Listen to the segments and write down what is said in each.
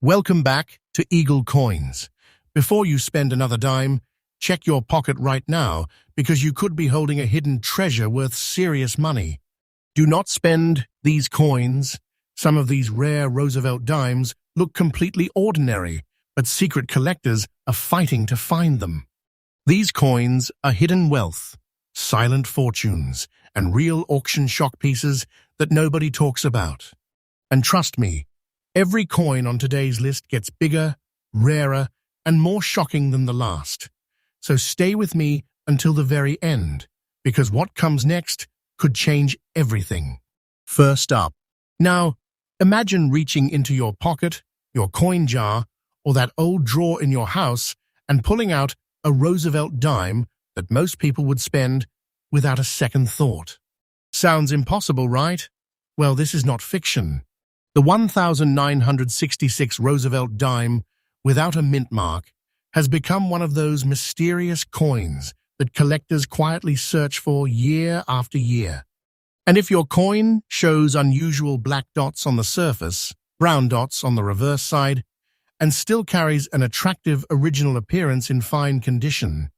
Welcome back to Eagle Coins. Before you spend another dime, check your pocket right now because you could be holding a hidden treasure worth serious money. Do not spend these coins. Some of these rare Roosevelt dimes look completely ordinary, but secret collectors are fighting to find them. These coins are hidden wealth, silent fortunes, and real auction shock pieces that nobody talks about. And trust me, every coin on today's list gets bigger, rarer, and more shocking than the last. So stay with me until the very end, because what comes next could change everything. First up. Now, imagine reaching into your pocket, your coin jar, or that old drawer in your house and pulling out a Roosevelt dime that most people would spend without a second thought. Sounds impossible, right? Well, this is not fiction. The 1966 Roosevelt dime, without a mint mark, has become one of those mysterious coins that collectors quietly search for year after year. And if your coin shows unusual black dots on the surface, brown dots on the reverse side, and still carries an attractive original appearance in fine condition,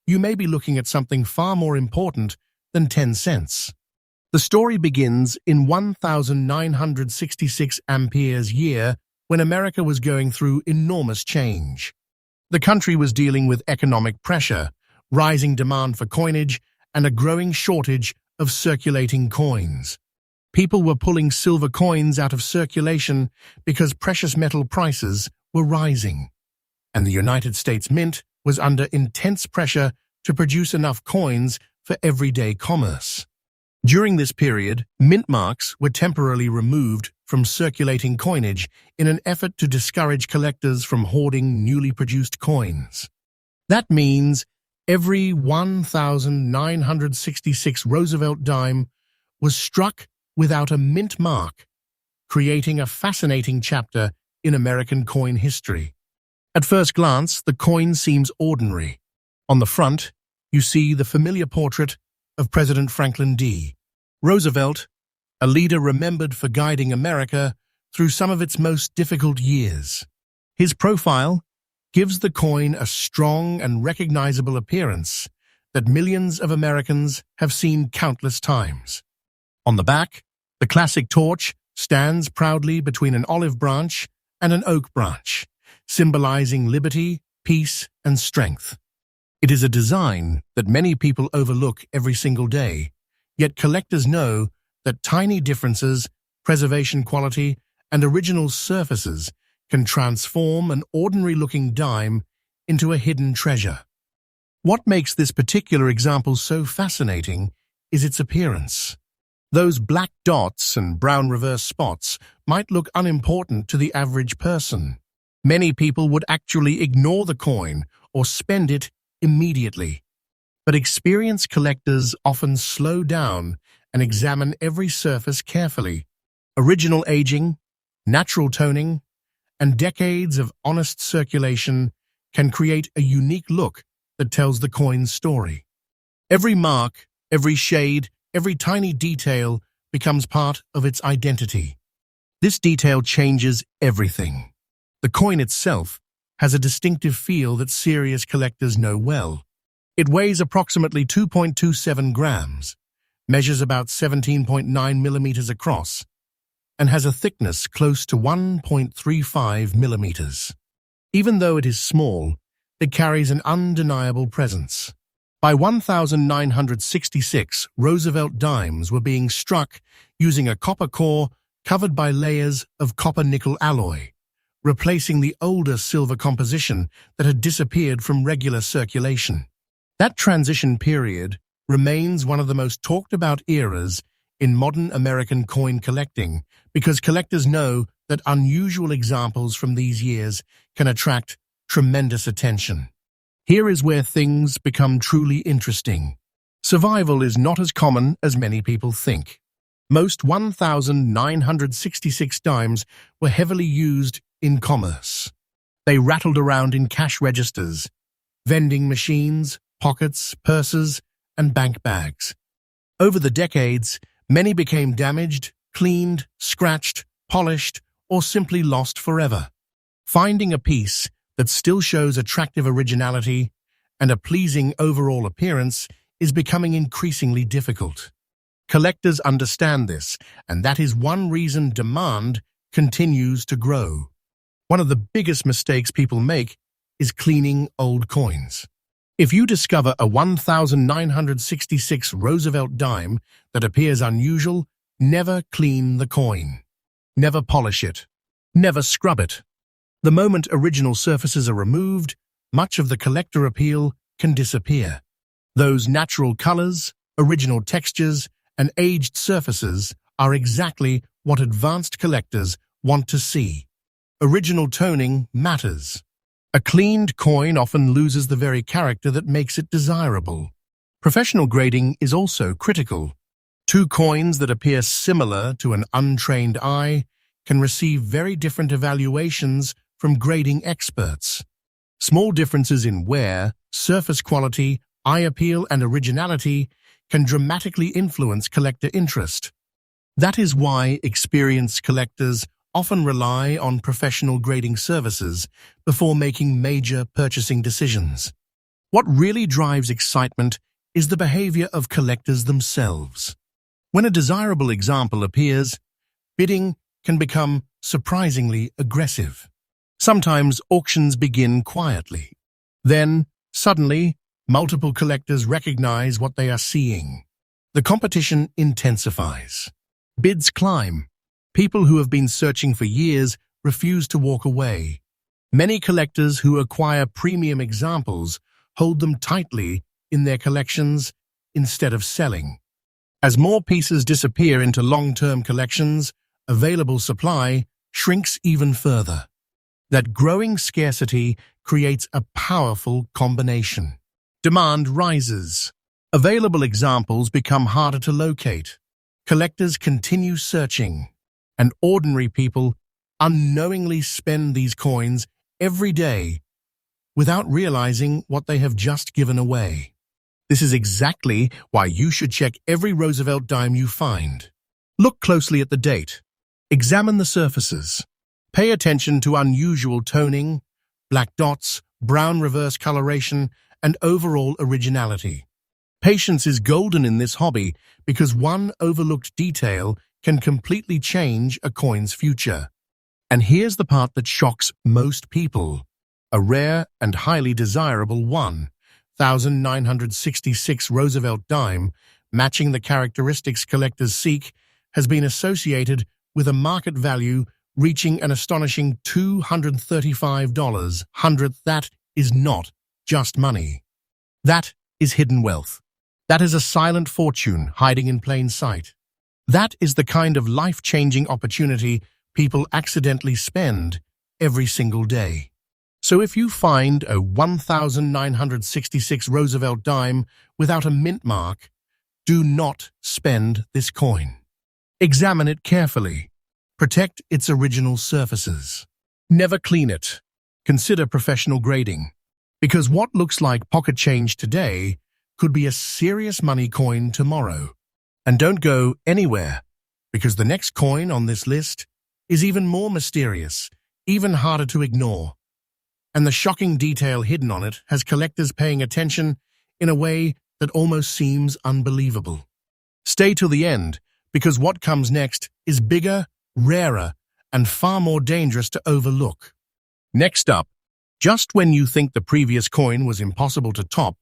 you may be looking at something far more important than 10 cents. The story begins in 1966 Ampere's year when America was going through enormous change. The country was dealing with economic pressure, rising demand for coinage, and a growing shortage of circulating coins. People were pulling silver coins out of circulation because precious metal prices were rising, and the United States Mint was under intense pressure to produce enough coins for everyday commerce. During this period, mint marks were temporarily removed from circulating coinage in an effort to discourage collectors from hoarding newly produced coins. That means every 1966 Roosevelt dime was struck without a mint mark, creating a fascinating chapter in American coin history. At first glance, the coin seems ordinary. On the front, you see the familiar portrait of President Franklin D. Roosevelt, a leader remembered for guiding America through some of its most difficult years. His profile gives the coin a strong and recognizable appearance that millions of Americans have seen countless times. On the back, the classic torch stands proudly between an olive branch and an oak branch, symbolizing liberty, peace, and strength. It is a design that many people overlook every single day, yet collectors know that tiny differences, preservation quality, and original surfaces can transform an ordinary-looking dime into a hidden treasure. What makes this particular example so fascinating is its appearance. Those black dots and brown reverse spots might look unimportant to the average person. Many people would actually ignore the coin or spend it immediately. But experienced collectors often slow down and examine every surface carefully. Original aging, natural toning, and decades of honest circulation can create a unique look that tells the coin's story. Every mark, every shade, every tiny detail becomes part of its identity. This detail changes everything. The coin itself has a distinctive feel that serious collectors know well. It weighs approximately 2.27 grams, measures about 17.9 millimeters across, and has a thickness close to 1.35 millimeters. Even though it is small, it carries an undeniable presence. By 1966, Roosevelt dimes were being struck using a copper core covered by layers of copper-nickel alloy, replacing the older silver composition that had disappeared from regular circulation. That transition period remains one of the most talked-about eras in modern American coin collecting because collectors know that unusual examples from these years can attract tremendous attention. Here is where things become truly interesting. Survival is not as common as many people think. Most 1966 dimes were heavily used in commerce. They rattled around in cash registers, vending machines, pockets, purses, and bank bags. Over the decades, many became damaged, cleaned, scratched, polished, or simply lost forever. Finding a piece that still shows attractive originality and a pleasing overall appearance is becoming increasingly difficult. Collectors understand this, and that is one reason demand continues to grow. One of the biggest mistakes people make is cleaning old coins. If you discover a 1966 Roosevelt dime that appears unusual, never clean the coin. Never polish it. Never scrub it. The moment original surfaces are removed, much of the collector appeal can disappear. Those natural colors, original textures, and aged surfaces are exactly what advanced collectors want to see. Original toning matters. A cleaned coin often loses the very character that makes it desirable. Professional grading is also critical. Two coins that appear similar to an untrained eye can receive very different evaluations from grading experts. Small differences in wear, surface quality, eye appeal, and originality can dramatically influence collector interest. That is why experienced collectors often rely on professional grading services before making major purchasing decisions. What really drives excitement is the behavior of collectors themselves. When a desirable example appears, bidding can become surprisingly aggressive. Sometimes auctions begin quietly. Then, suddenly, multiple collectors recognize what they are seeing. The competition intensifies. Bids climb. People who have been searching for years refuse to walk away. Many collectors who acquire premium examples hold them tightly in their collections instead of selling. As more pieces disappear into long-term collections, available supply shrinks even further. That growing scarcity creates a powerful combination. Demand rises. Available examples become harder to locate. Collectors continue searching, and ordinary people unknowingly spend these coins every day without realizing what they have just given away. This is exactly why you should check every Roosevelt dime you find. Look closely at the date. Examine the surfaces. Pay attention to unusual toning, black dots, brown reverse coloration, and overall originality. Patience is golden in this hobby because one overlooked detail can completely change a coin's future. And here's the part that shocks most people. A rare and highly desirable 1966 Roosevelt dime, matching the characteristics collectors seek, has been associated with a market value reaching an astonishing $235. That is not just money. That is hidden wealth. That is a silent fortune hiding in plain sight. That is the kind of life-changing opportunity people accidentally spend every single day. So if you find a 1966 Roosevelt dime without a mint mark, do not spend this coin. Examine it carefully. Protect its original surfaces. Never clean it. Consider professional grading. Because what looks like pocket change today could be a serious money coin tomorrow. And don't go anywhere, because the next coin on this list is even more mysterious, even harder to ignore. And the shocking detail hidden on it has collectors paying attention in a way that almost seems unbelievable. Stay till the end, because what comes next is bigger, rarer, and far more dangerous to overlook. Next up, just when you think the previous coin was impossible to top,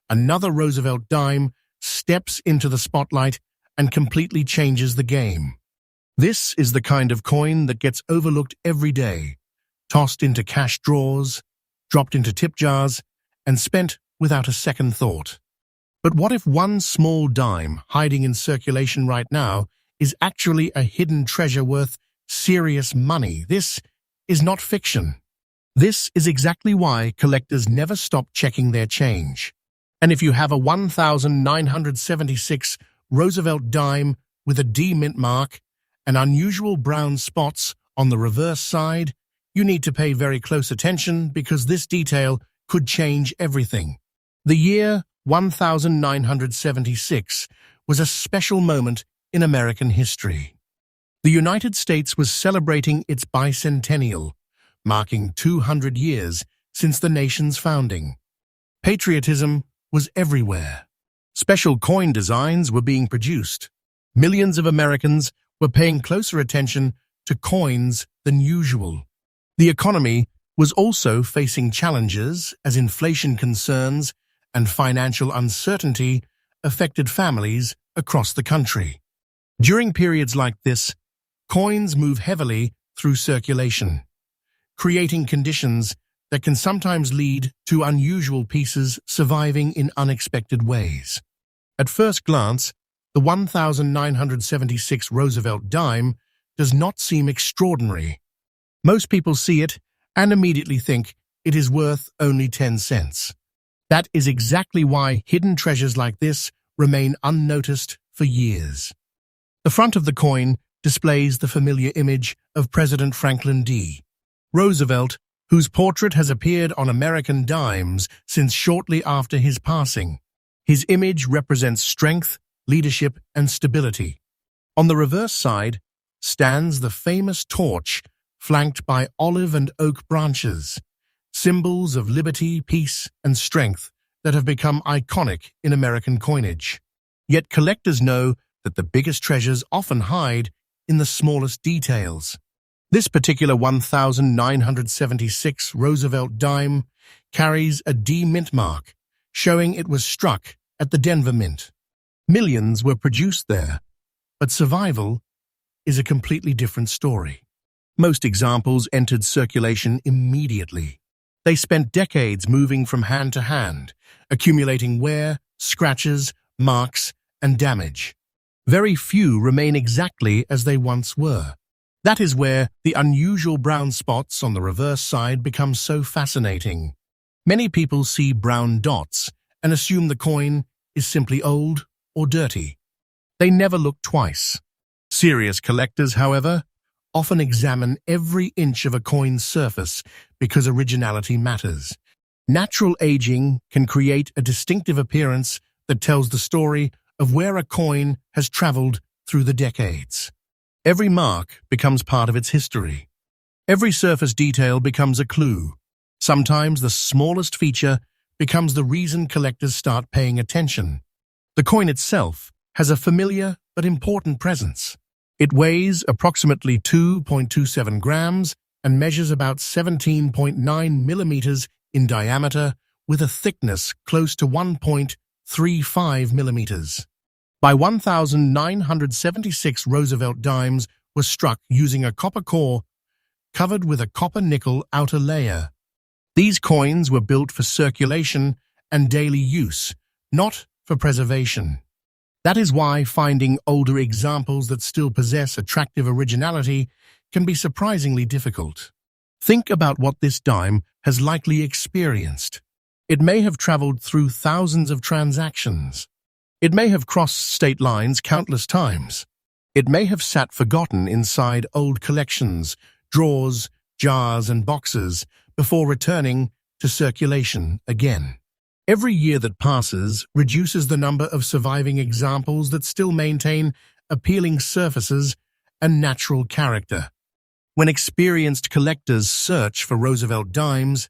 another Roosevelt dime steps into the spotlight and completely changes the game. This is the kind of coin that gets overlooked every day, tossed into cash drawers, dropped into tip jars, and spent without a second thought. But what if one small dime hiding in circulation right now is actually a hidden treasure worth serious money? This is not fiction. This is exactly why collectors never stop checking their change. And if you have a 1976 Roosevelt dime with a D mint mark and unusual brown spots on the reverse side, you need to pay very close attention because this detail could change everything. The year 1976 was a special moment in American history. The United States was celebrating its bicentennial, marking 200 years since the nation's founding. Patriotism was everywhere. Special coin designs were being produced. Millions of Americans were paying closer attention to coins than usual. The economy was also facing challenges as inflation concerns and financial uncertainty affected families across the country. During periods like this, coins move heavily through circulation, creating conditions that can sometimes lead to unusual pieces surviving in unexpected ways. At first glance, the 1976 Roosevelt dime does not seem extraordinary. Most people see it and immediately think it is worth only 10 cents. That is exactly why hidden treasures like this remain unnoticed for years. The front of the coin displays the familiar image of President Franklin D. Roosevelt, whose portrait has appeared on American dimes since shortly after his passing. His image represents strength, leadership, and stability. On the reverse side stands the famous torch flanked by olive and oak branches, symbols of liberty, peace, and strength that have become iconic in American coinage. Yet collectors know that the biggest treasures often hide in the smallest details. This particular 1976 Roosevelt dime carries a D mint mark, showing it was struck at the Denver Mint. Millions were produced there, but survival is a completely different story. Most examples entered circulation immediately. They spent decades moving from hand to hand, accumulating wear, scratches, marks, and damage. Very few remain exactly as they once were. That is where the unusual brown spots on the reverse side become so fascinating. Many people see brown dots and assume the coin is simply old or dirty. They never look twice. Serious collectors, however, often examine every inch of a coin's surface because originality matters. Natural aging can create a distinctive appearance that tells the story of where a coin has traveled through the decades. Every mark becomes part of its history. Every surface detail becomes a clue. Sometimes the smallest feature becomes the reason collectors start paying attention. The coin itself has a familiar but important presence. It weighs approximately 2.27 grams and measures about 17.9 millimeters in diameter with a thickness close to 1.35 millimeters. By 1976 Roosevelt dimes were struck using a copper core covered with a copper-nickel outer layer. These coins were built for circulation and daily use, not for preservation. That is why finding older examples that still possess attractive originality can be surprisingly difficult. Think about what this dime has likely experienced. It may have traveled through thousands of transactions. It may have crossed state lines countless times. It may have sat forgotten inside old collections, drawers, jars, and boxes before returning to circulation again. Every year that passes reduces the number of surviving examples that still maintain appealing surfaces and natural character. When experienced collectors search for Roosevelt dimes,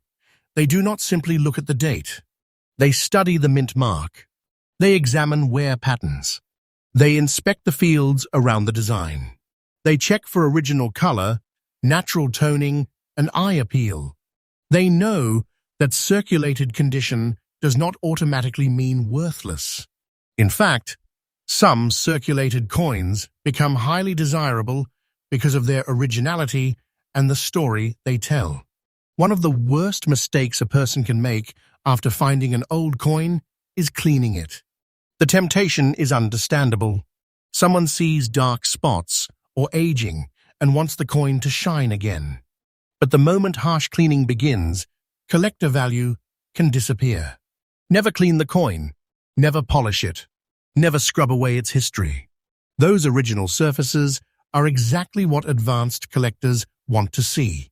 they do not simply look at the date. They study the mint mark. They examine wear patterns. They inspect the fields around the design. They check for original color, natural toning, and eye appeal. They know that circulated condition does not automatically mean worthless. In fact, some circulated coins become highly desirable because of their originality and the story they tell. One of the worst mistakes a person can make after finding an old coin is cleaning it. The temptation is understandable. Someone sees dark spots or aging and wants the coin to shine again. But the moment harsh cleaning begins, collector value can disappear. Never clean the coin. Never polish it. Never scrub away its history. Those original surfaces are exactly what advanced collectors want to see.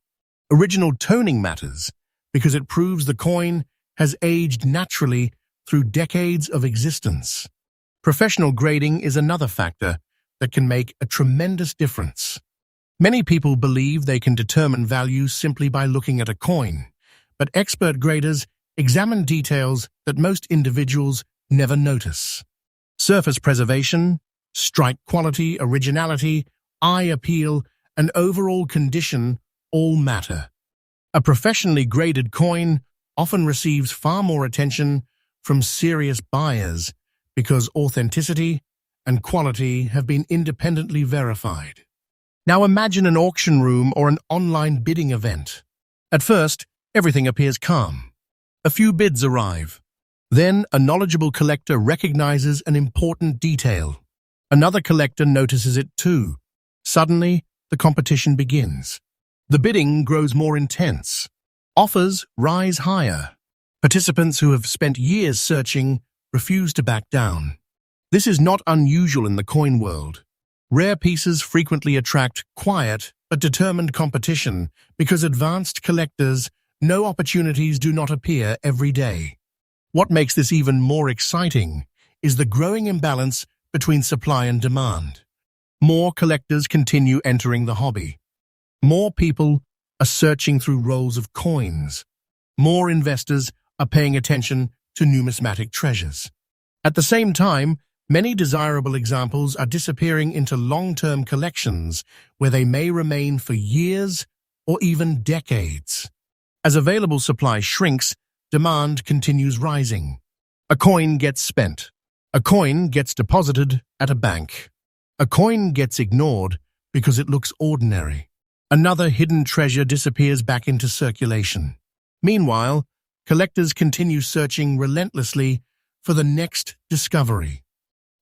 Original toning matters because it proves the coin has aged naturally through decades of existence. Professional grading is another factor that can make a tremendous difference. Many people believe they can determine value simply by looking at a coin, but expert graders examine details that most individuals never notice. Surface preservation, strike quality, originality, eye appeal, and overall condition all matter. A professionally graded coin often receives far more attention from serious buyers because authenticity and quality have been independently verified. Now imagine an auction room or an online bidding event. At first, everything appears calm. A few bids arrive. Then, a knowledgeable collector recognizes an important detail. Another collector notices it too. Suddenly, the competition begins. The bidding grows more intense. Offers rise higher. Participants who have spent years searching refuse to back down. This is not unusual in the coin world. Rare pieces frequently attract quiet but determined competition because advanced collectors know opportunities do not appear every day. What makes this even more exciting is the growing imbalance between supply and demand. More collectors continue entering the hobby. More people are searching through rolls of coins. More investors are paying attention to numismatic treasures. At the same time, many desirable examples are disappearing into long-term collections where they may remain for years or even decades. As available supply shrinks, demand continues rising. A coin gets spent. A coin gets deposited at a bank. A coin gets ignored because it looks ordinary. Another hidden treasure disappears back into circulation. Meanwhile, collectors continue searching relentlessly for the next discovery.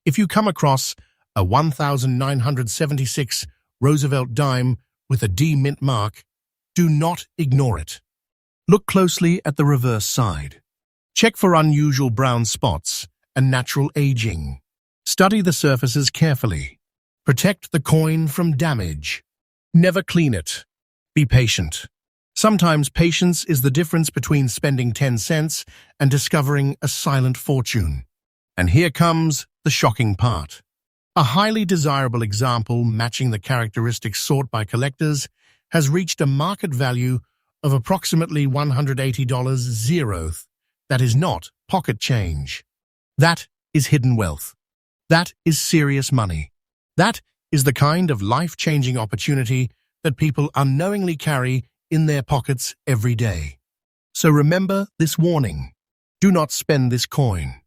If you come across a 1976 Roosevelt dime with a D mint mark, do not ignore it. Look closely at the reverse side. Check for unusual brown spots and natural aging. Study the surfaces carefully. Protect the coin from damage. Never clean it. Be patient. Sometimes patience is the difference between spending 10 cents and discovering a silent fortune. And here comes the shocking part. A highly desirable example matching the characteristics sought by collectors has reached a market value of approximately $180 zeroth. That is not pocket change. That is hidden wealth. That is serious money. That is the kind of life-changing opportunity that people unknowingly carry in their pockets every day. So remember this warning. Do not spend this coin.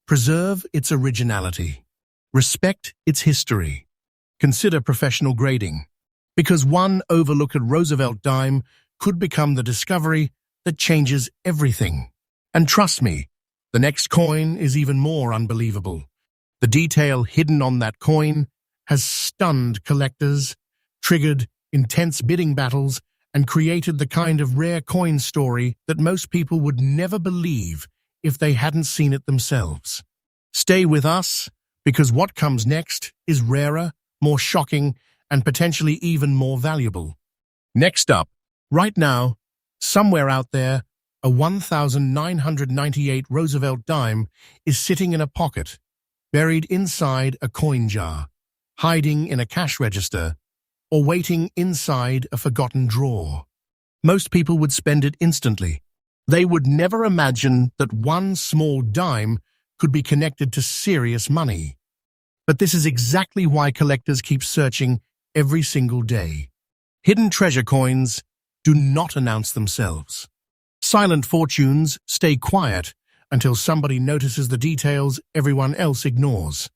Preserve its originality. Respect its history. Consider professional grading, because one overlooked Roosevelt dime could become the discovery that changes everything. And trust me, the next coin is even more unbelievable. The detail hidden on that coin has stunned collectors, triggered intense bidding battles, and created the kind of rare coin story that most people would never believe if they hadn't seen it themselves. Stay with us, because what comes next is rarer, more shocking, and potentially even more valuable. Next up, right now, somewhere out there, a 1998 Roosevelt dime is sitting in a pocket, buried inside a coin jar, hiding in a cash register, or waiting inside a forgotten drawer. Most people would spend it instantly. They would never imagine that one small dime could be connected to serious money. But this is exactly why collectors keep searching every single day. Hidden treasure coins do not announce themselves. Silent fortunes stay quiet until somebody notices the details everyone else ignores.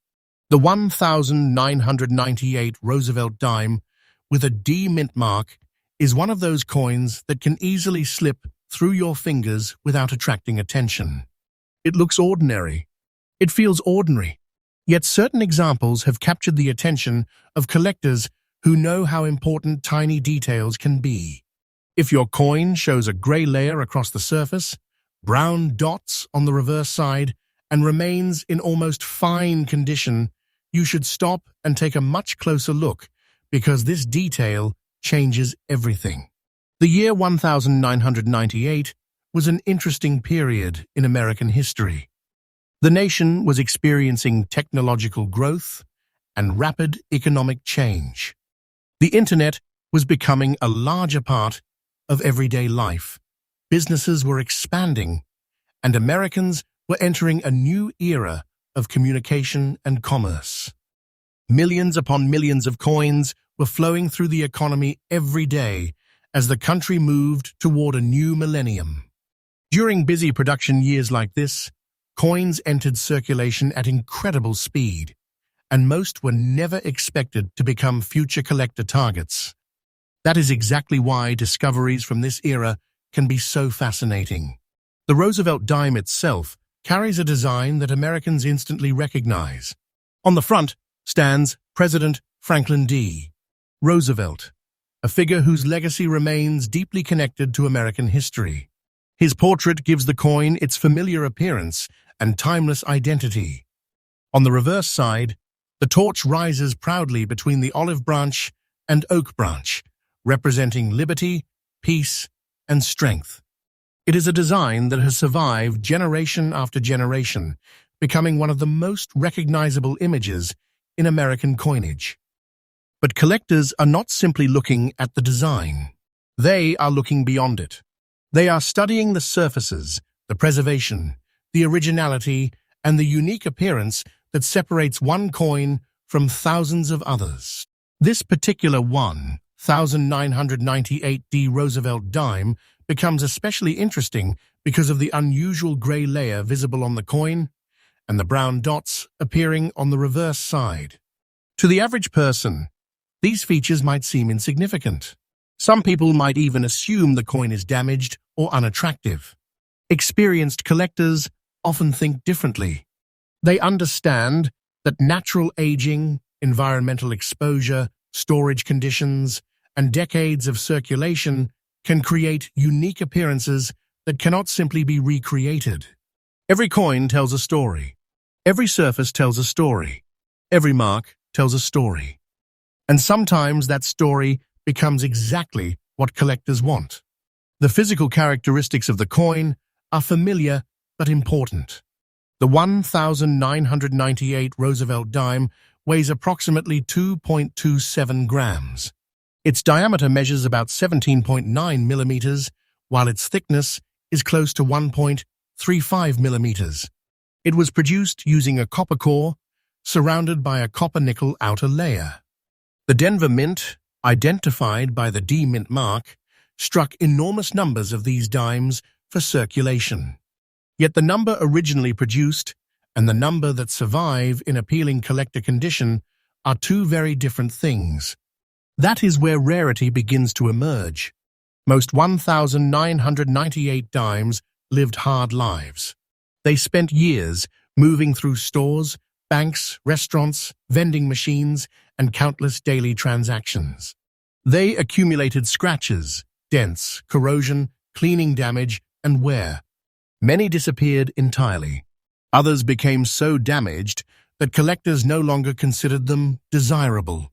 The 1998 Roosevelt dime with a D mint mark is one of those coins that can easily slip through your fingers without attracting attention. It looks ordinary. It feels ordinary. Yet certain examples have captured the attention of collectors who know how important tiny details can be. If your coin shows a gray layer across the surface, brown dots on the reverse side, and remains in almost fine condition, you should stop and take a much closer look, because this detail changes everything. The year 1998 was an interesting period in American history. The nation was experiencing technological growth and rapid economic change. The internet was becoming a larger part of everyday life. Businesses were expanding, and Americans were entering a new era of communication and commerce. Millions upon millions of coins were flowing through the economy every day as the country moved toward a new millennium. During busy production years like this, coins entered circulation at incredible speed, and most were never expected to become future collector targets. That is exactly why discoveries from this era can be so fascinating. The Roosevelt dime itself carries a design that Americans instantly recognize. On the front stands President Franklin D. Roosevelt, a figure whose legacy remains deeply connected to American history. His portrait gives the coin its familiar appearance and timeless identity. On the reverse side, the torch rises proudly between the olive branch and oak branch, representing liberty, peace, and strength. It is a design that has survived generation after generation, becoming one of the most recognizable images in American coinage. But collectors are not simply looking at the design. They are looking beyond it. They are studying the surfaces, the preservation, the originality, and the unique appearance that separates one coin from thousands of others. This particular 1998 Roosevelt dime becomes especially interesting because of the unusual gray layer visible on the coin and the brown dots appearing on the reverse side. To the average person, these features might seem insignificant. Some people might even assume the coin is damaged or unattractive. Experienced collectors often think differently. They understand that natural aging, environmental exposure, storage conditions, and decades of circulation can create unique appearances that cannot simply be recreated. Every coin tells a story. Every surface tells a story. Every mark tells a story. And sometimes that story becomes exactly what collectors want. The physical characteristics of the coin are familiar but important. The 1998 Roosevelt dime weighs approximately 2.27 grams. Its diameter measures about 17.9 millimeters, while its thickness is close to 1.35 millimeters. It was produced using a copper core, surrounded by a copper-nickel outer layer. The Denver Mint, identified by the D Mint mark, struck enormous numbers of these dimes for circulation. Yet the number originally produced and the number that survive in appealing collector condition are two very different things. That is where rarity begins to emerge. Most 1998 dimes lived hard lives. They spent years moving through stores, banks, restaurants, vending machines, and countless daily transactions. They accumulated scratches, dents, corrosion, cleaning damage, and wear. Many disappeared entirely. Others became so damaged that collectors no longer considered them desirable.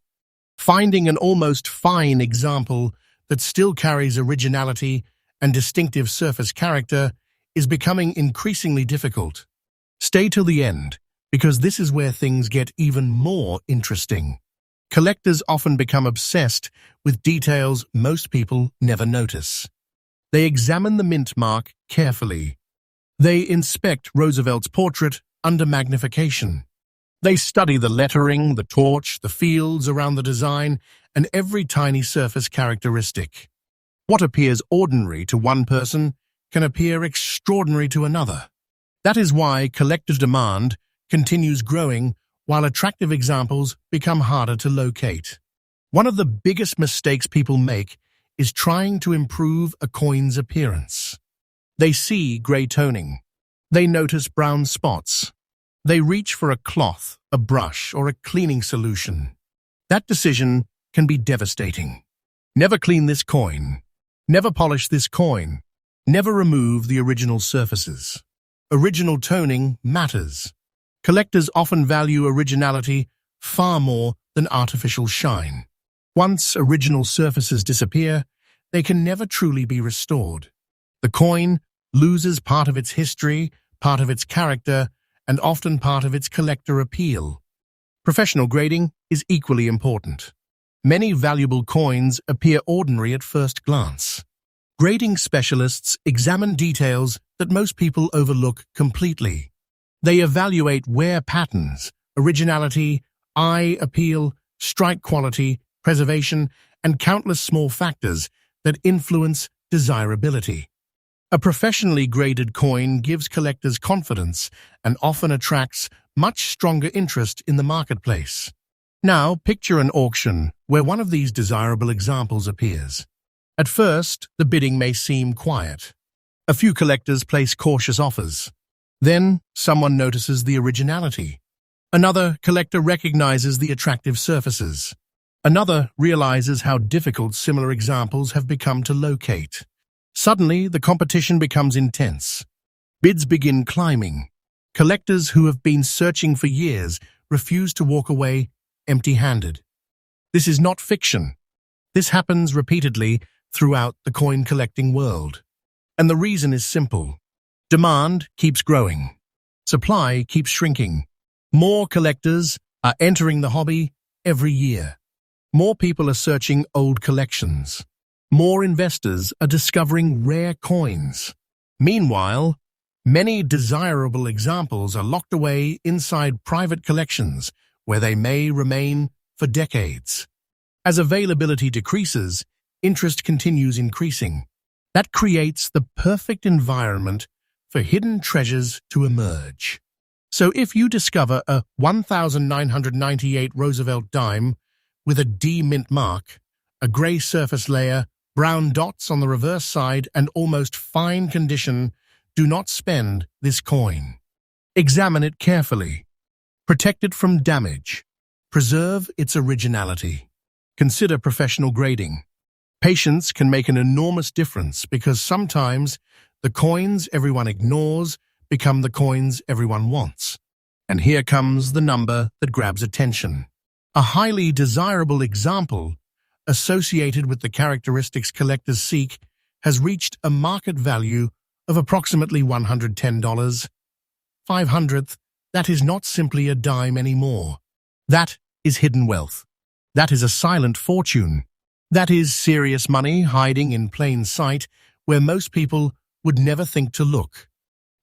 Finding an almost fine example that still carries originality and distinctive surface character is becoming increasingly difficult. Stay till the end, because this is where things get even more interesting. Collectors often become obsessed with details most people never notice. They examine the mint mark carefully. They inspect Roosevelt's portrait under magnification. They study the lettering, the torch, the fields around the design, and every tiny surface characteristic. What appears ordinary to one person can appear extraordinary to another. That is why collector's demand continues growing while attractive examples become harder to locate. One of the biggest mistakes people make is trying to improve a coin's appearance. They see gray toning. They notice brown spots. They reach for a cloth, a brush, or a cleaning solution. That decision can be devastating. Never clean this coin. Never polish this coin. Never remove the original surfaces. Original toning matters. Collectors often value originality far more than artificial shine. Once original surfaces disappear, they can never truly be restored. The coin loses part of its history, part of its character, and often part of its collector appeal. Professional grading is equally important. Many valuable coins appear ordinary at first glance. Grading specialists examine details that most people overlook completely. They evaluate wear patterns, originality, eye appeal, strike quality, preservation, and countless small factors that influence desirability. A professionally graded coin gives collectors confidence and often attracts much stronger interest in the marketplace. Now, picture an auction where one of these desirable examples appears. At first, the bidding may seem quiet. A few collectors place cautious offers. Then, someone notices the originality. Another collector recognizes the attractive surfaces. Another realizes how difficult similar examples have become to locate. Suddenly, the competition becomes intense. Bids begin climbing. Collectors who have been searching for years refuse to walk away empty-handed. This is not fiction. This happens repeatedly throughout the coin-collecting world. And the reason is simple. Demand keeps growing. Supply keeps shrinking. More collectors are entering the hobby every year. More people are searching old collections. More investors are discovering rare coins. Meanwhile, many desirable examples are locked away inside private collections where they may remain for decades. As availability decreases, interest continues increasing. That creates the perfect environment for hidden treasures to emerge. So if you discover a 1998 Roosevelt dime with a D mint mark, a gray surface layer, brown dots on the reverse side, and almost fine condition, do not spend this coin. Examine it carefully. Protect it from damage. Preserve its originality. Consider professional grading. Patience can make an enormous difference because sometimes the coins everyone ignores become the coins everyone wants. And here comes the number that grabs attention. A highly desirable example associated with the characteristics collectors seek has reached a market value of approximately $110. 500th, that is not simply a dime anymore. That is hidden wealth. That is a silent fortune. That is serious money hiding in plain sight where most people would never think to look.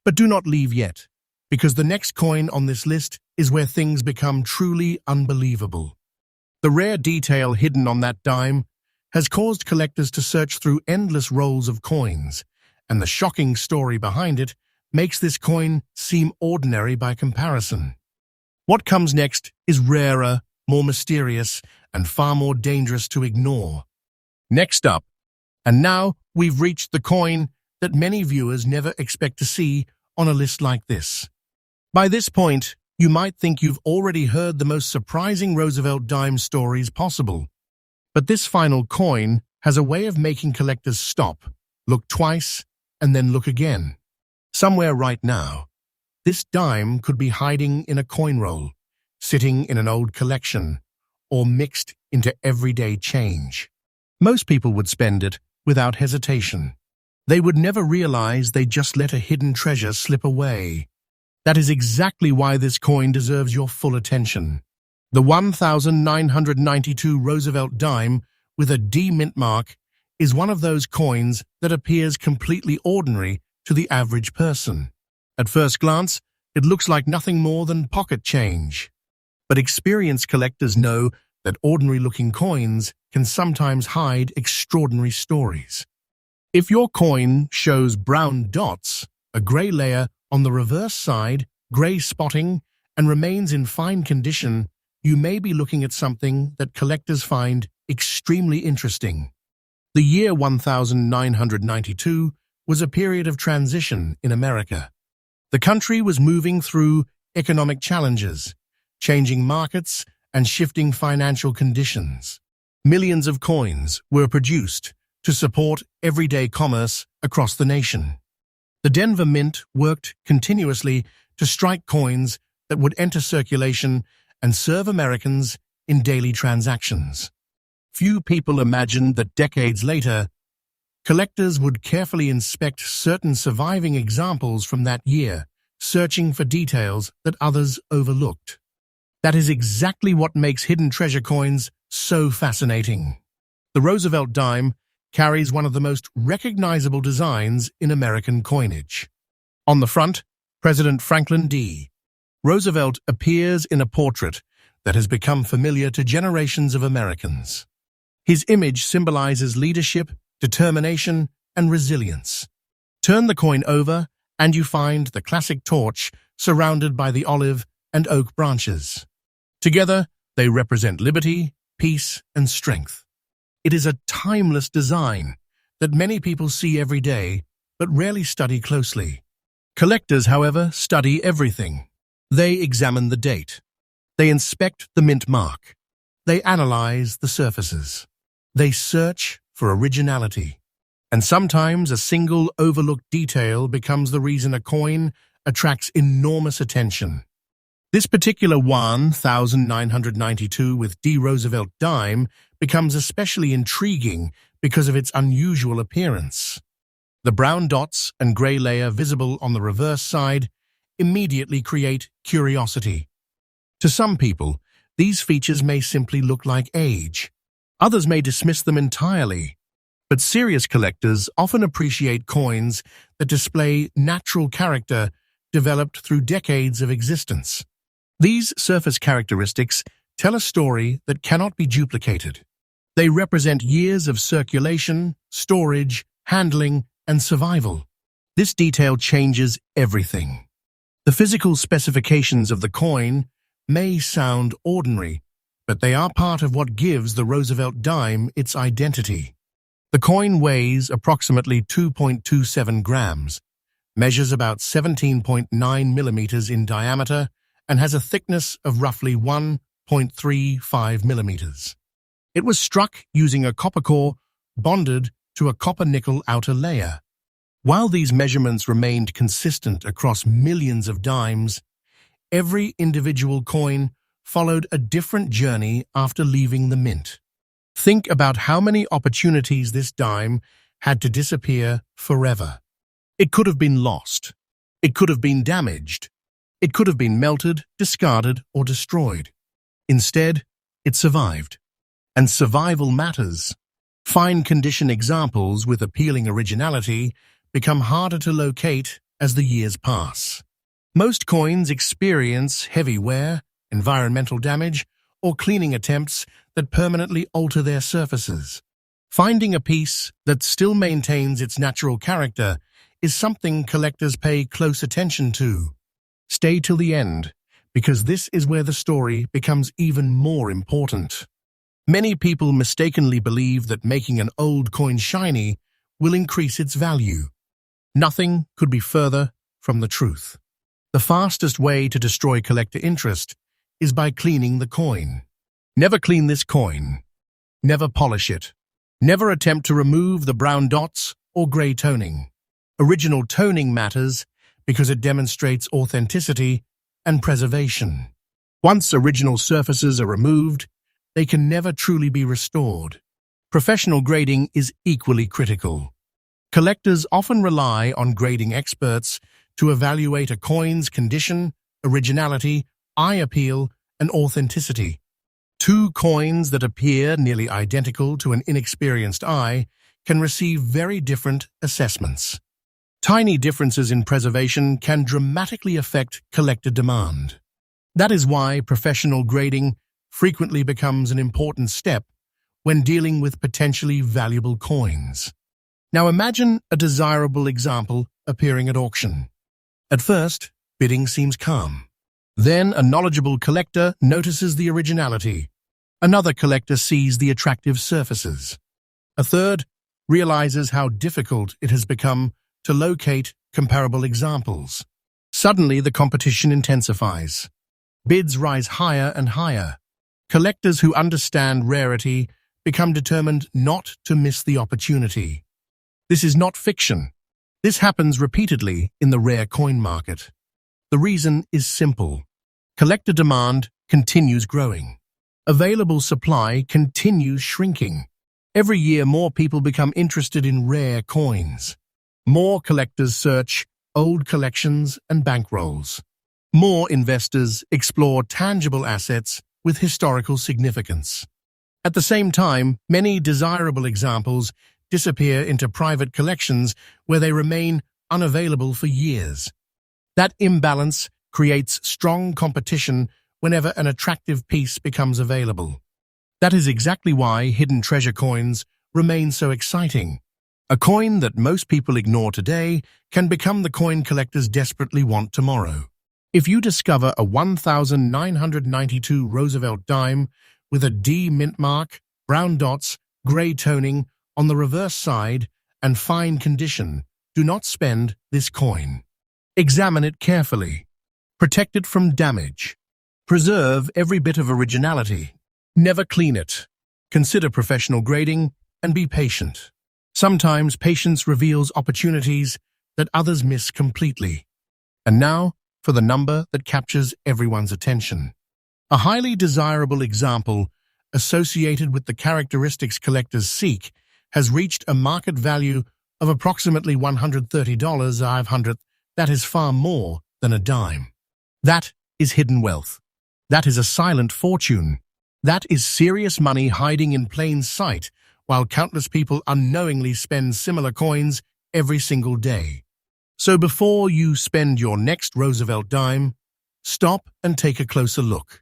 But do not leave yet, because the next coin on this list is where things become truly unbelievable. The rare detail hidden on that dime has caused collectors to search through endless rolls of coins, and the shocking story behind it makes this coin seem ordinary by comparison. What comes next is rarer, more mysterious, and far more dangerous to ignore. Next up, and now we've reached the coin that many viewers never expect to see on a list like this. By this point, you might think you've already heard the most surprising Roosevelt dime stories possible. But this final coin has a way of making collectors stop, look twice, and then look again. Somewhere right now, this dime could be hiding in a coin roll, sitting in an old collection, or mixed into everyday change. Most people would spend it without hesitation. They would never realize they just let a hidden treasure slip away. That is exactly why this coin deserves your full attention. The 1992 Roosevelt dime with a D mint mark is one of those coins that appears completely ordinary to the average person. At first glance, it looks like nothing more than pocket change. But experienced collectors know that ordinary-looking coins can sometimes hide extraordinary stories. If your coin shows brown dots, a gray layer on the reverse side, gray spotting, and remains in fine condition, you may be looking at something that collectors find extremely interesting. The year 1992 was a period of transition in America. The country was moving through economic challenges, changing markets, and shifting financial conditions. Millions of coins were produced to support everyday commerce across the nation. The Denver Mint worked continuously to strike coins that would enter circulation and serve Americans in daily transactions. Few people imagined that decades later, collectors would carefully inspect certain surviving examples from that year, searching for details that others overlooked. That is exactly what makes hidden treasure coins so fascinating. The Roosevelt dime carries one of the most recognizable designs in American coinage. On the front, President Franklin D. Roosevelt appears in a portrait that has become familiar to generations of Americans. His image symbolizes leadership, determination, and resilience. Turn the coin over, and you find the classic torch surrounded by the olive and oak branches. Together, they represent liberty, peace, and strength. It is a timeless design that many people see every day, but rarely study closely. Collectors, however, study everything. They examine the date. They inspect the mint mark. They analyze the surfaces. They search for originality. And sometimes a single overlooked detail becomes the reason a coin attracts enormous attention. This particular 1992 with D. Roosevelt dime becomes especially intriguing because of its unusual appearance. The brown dots and gray layer visible on the reverse side immediately create curiosity. To some people, these features may simply look like age. Others may dismiss them entirely. But serious collectors often appreciate coins that display natural character developed through decades of existence. These surface characteristics tell a story that cannot be duplicated. They represent years of circulation, storage, handling, and survival. This detail changes everything. The physical specifications of the coin may sound ordinary, but they are part of what gives the Roosevelt dime its identity. The coin weighs approximately 2.27 grams, measures about 17.9 millimeters in diameter, and has a thickness of roughly 1.35 millimeters. It was struck using a copper core bonded to a copper-nickel outer layer. While these measurements remained consistent across millions of dimes, every individual coin followed a different journey after leaving the mint. Think about how many opportunities this dime had to disappear forever. It could have been lost. It could have been damaged. It could have been melted, discarded, or destroyed. Instead, it survived. And survival matters. Fine condition examples with appealing originality become harder to locate as the years pass. Most coins experience heavy wear, environmental damage, or cleaning attempts that permanently alter their surfaces. Finding a piece that still maintains its natural character is something collectors pay close attention to. Stay till the end, because this is where the story becomes even more important. Many people mistakenly believe that making an old coin shiny will increase its value. Nothing could be further from the truth. The fastest way to destroy collector interest is by cleaning the coin. Never clean this coin. Never polish it. Never attempt to remove the brown dots or gray toning. Original toning matters because it demonstrates authenticity and preservation. Once original surfaces are removed, they can never truly be restored. Professional grading is equally critical. Collectors often rely on grading experts to evaluate a coin's condition, originality, eye appeal, and authenticity. Two coins that appear nearly identical to an inexperienced eye can receive very different assessments. Tiny differences in preservation can dramatically affect collector demand. That is why professional grading frequently becomes an important step when dealing with potentially valuable coins. Now imagine a desirable example appearing at auction. At first, bidding seems calm. Then a knowledgeable collector notices the originality. Another collector sees the attractive surfaces. A third realizes how difficult it has become to locate comparable examples. Suddenly, the competition intensifies. Bids rise higher and higher. Collectors who understand rarity become determined not to miss the opportunity. This is not fiction. This happens repeatedly in the rare coin market. The reason is simple. Collector demand continues growing. Available supply continues shrinking. Every year, more people become interested in rare coins. More collectors search old collections and bankrolls. More investors explore tangible assets with historical significance. At the same time, many desirable examples disappear into private collections where they remain unavailable for years. That imbalance creates strong competition whenever an attractive piece becomes available. That is exactly why hidden treasure coins remain so exciting. A coin that most people ignore today can become the coin collectors desperately want tomorrow. If you discover a 1992 Roosevelt dime with a D mint mark, brown dots, gray toning on the reverse side, and fine condition, do not spend this coin. Examine it carefully. Protect it from damage. Preserve every bit of originality. Never clean it. Consider professional grading and be patient. Sometimes patience reveals opportunities that others miss completely. And now, for the number that captures everyone's attention. A highly desirable example associated with the characteristics collectors seek has reached a market value of approximately $130. That is far more than a dime. That is hidden wealth. That is a silent fortune. That is serious money hiding in plain sight, while countless people unknowingly spend similar coins every single day. So before you spend your next Roosevelt dime, stop and take a closer look.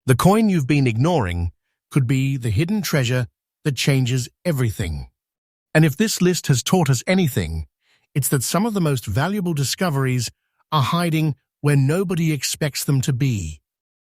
The coin you've been ignoring could be the hidden treasure that changes everything. And if this list has taught us anything, it's that some of the most valuable discoveries are hiding where nobody expects them to be.